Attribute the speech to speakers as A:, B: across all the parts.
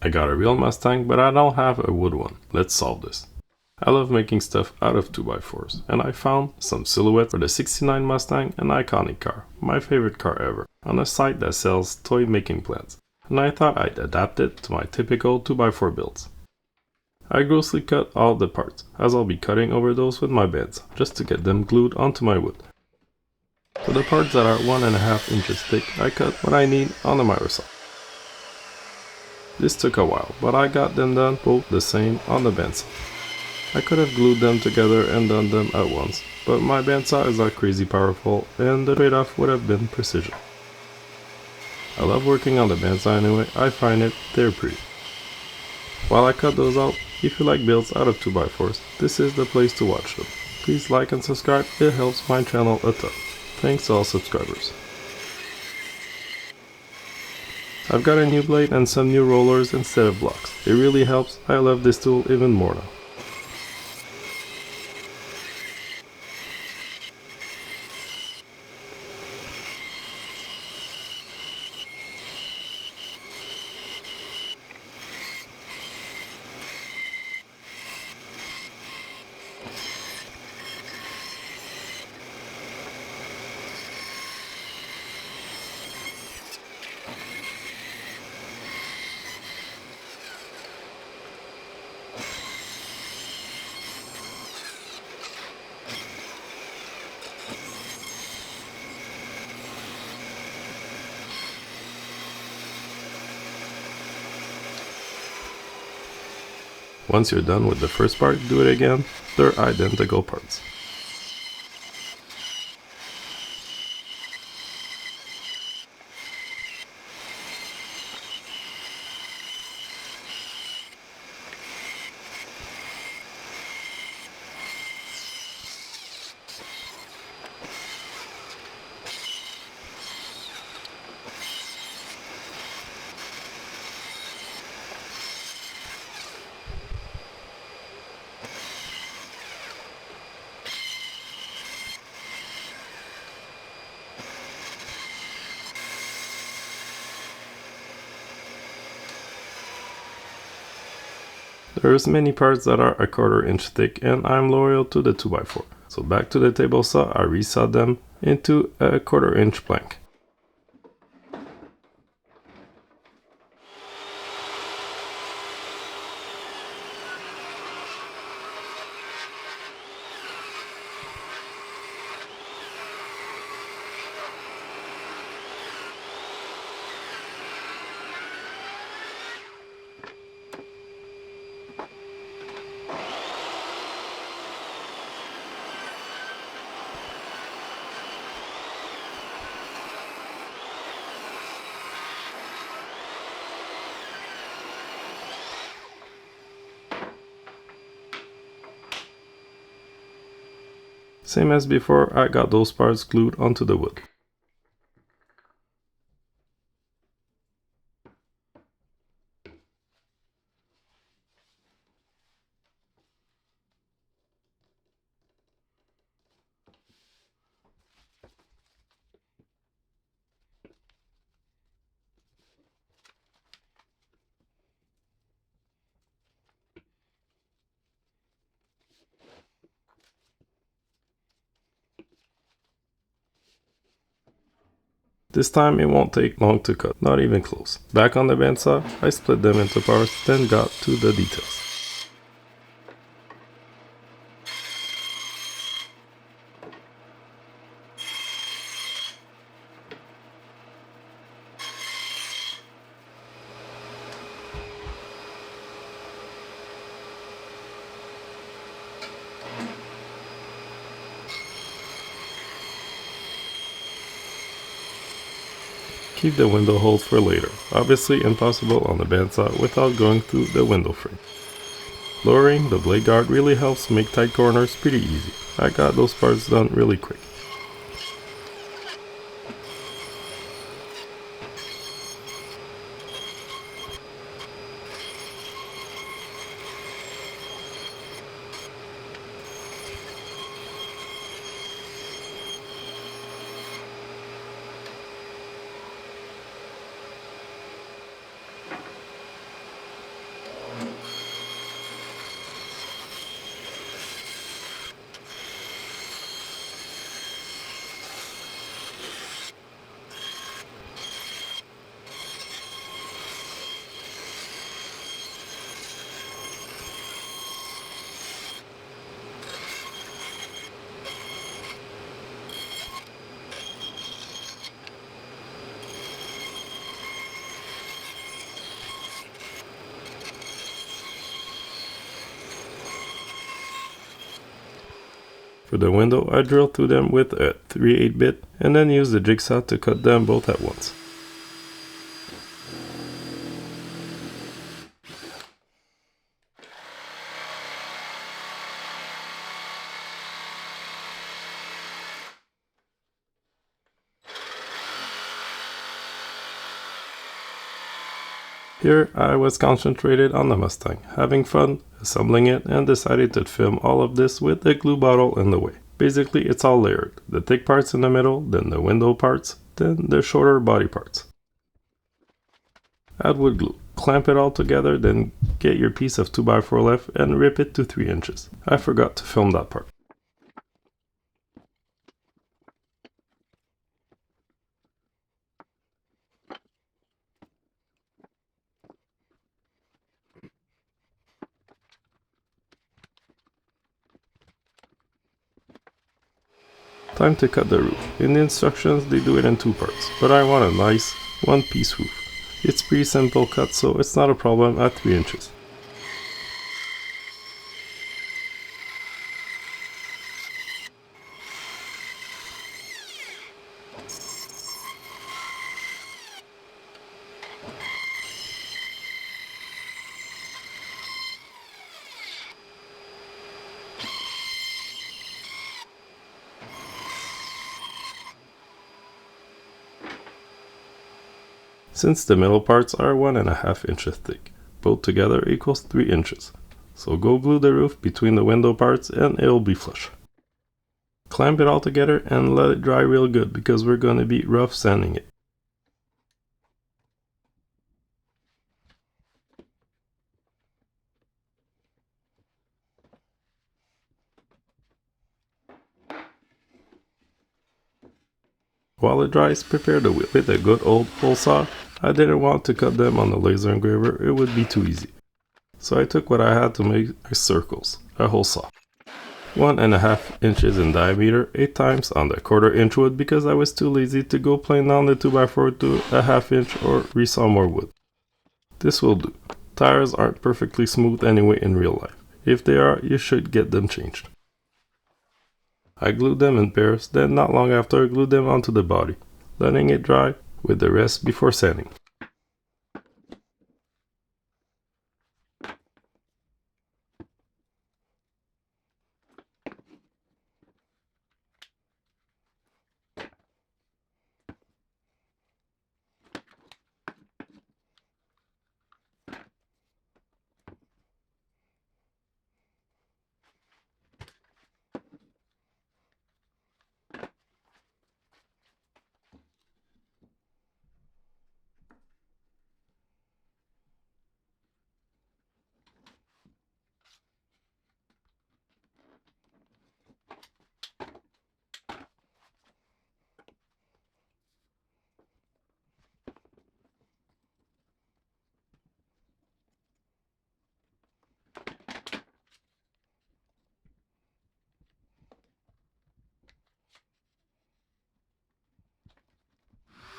A: I got a real Mustang, but I don't have a wood one. Let's solve this. I love making stuff out of 2x4s, and I found some silhouettes for the '69 Mustang, an iconic car, my favorite car ever, on a site that sells toy making plans, and I thought I'd adapt it to my typical 2x4 builds. I grossly cut all the parts, as I'll be cutting over those with my bandsaw, just to get them glued onto my wood. For the parts that are 1.5 inches thick, I cut what I need on the miter saw. This took a while, but I got them done both the same on the bandsaw. I could have glued them together and done them at once, but my bandsaw is not crazy powerful and the trade-off would have been precision. I love working on the bandsaw anyway, I find it therapeutic. While I cut those out, if you like builds out of 2x4s, this is the place to watch them. Please like and subscribe, it helps my channel a ton. Thanks to all subscribers. I've got a new blade and some new rollers instead of blocks. It really helps, I love this tool even more now. Once you're done with the first part, do it again. They're identical parts. There's many parts that are 1/4 inch thick and I'm loyal to the 2x4. So back to the table saw, I resawed them into a 1/4 inch plank. Same as before, I got those parts glued onto the wood. This time it won't take long to cut, not even close. Back on the bandsaw, I split them into parts, then got to the details. Keep the window holes for later. Obviously impossible on the bandsaw without going through the window frame. Lowering the blade guard really helps make tight corners pretty easy. I got those parts done really quick. For the window, I drilled through them with a 3/8 bit and then used the jigsaw to cut them both at once. Here I was concentrated on the Mustang, having fun, assembling it, and decided to film all of this with the glue bottle in the way. Basically it's all layered, the thick parts in the middle, then the window parts, then the shorter body parts. Add wood glue, clamp it all together, then get your piece of 2x4 left and rip it to 3 inches. I forgot to film that part. Time to cut the roof. In the instructions they do it in 2 parts, but I want a nice one-piece roof. It's pretty simple cut, so it's not a problem at 3 inches. Since the middle parts are 1.5 inches thick, both together equals 3 inches. So go glue the roof between the window parts and it'll be flush. Clamp it all together and let it dry real good because we're going to be rough sanding it. While it dries, prepare the wheel. With a good old hole saw, I didn't want to cut them on the laser engraver, it would be too easy. So I took what I had to make my circles, a hole saw. 1.5 inches in diameter, 8 times on the 1/4 inch wood because I was too lazy to go plane down the 2x4 to a 1/2 inch or resaw more wood. This will do. Tires aren't perfectly smooth anyway in real life. If they are, you should get them changed. I glued them in pairs, then not long after I glued them onto the body, letting it dry with the rest before sanding.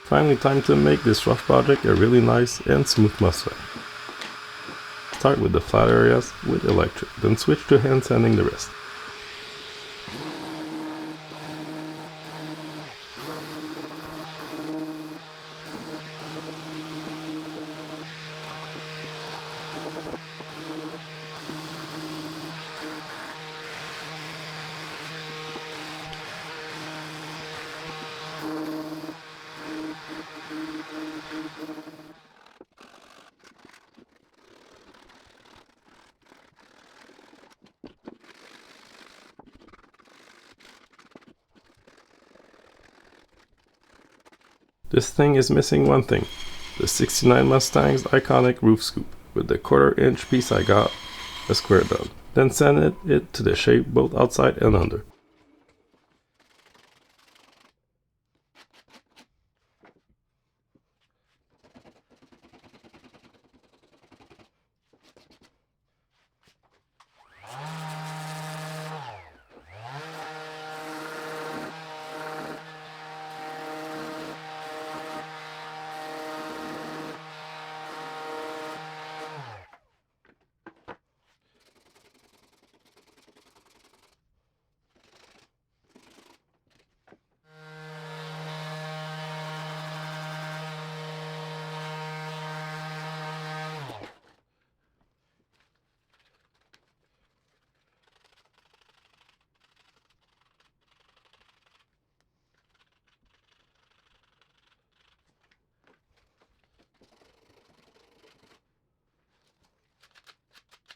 A: Finally, time to make this rough project a really nice and smooth Mustang. Start with the flat areas with electric, then switch to hand sanding the rest. This thing is missing one thing, the 69 Mustang's iconic roof scoop. With the 1/4 inch piece I got a square done, then sanded it to the shape both outside and under.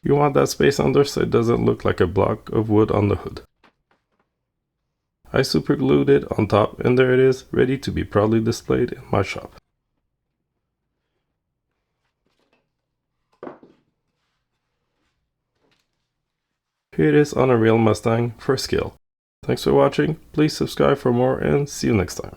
A: You want that space under so it doesn't look like a block of wood on the hood. I super glued it on top, and there it is, ready to be proudly displayed in my shop. Here it is on a real Mustang for scale. Thanks for watching, please subscribe for more and see you next time.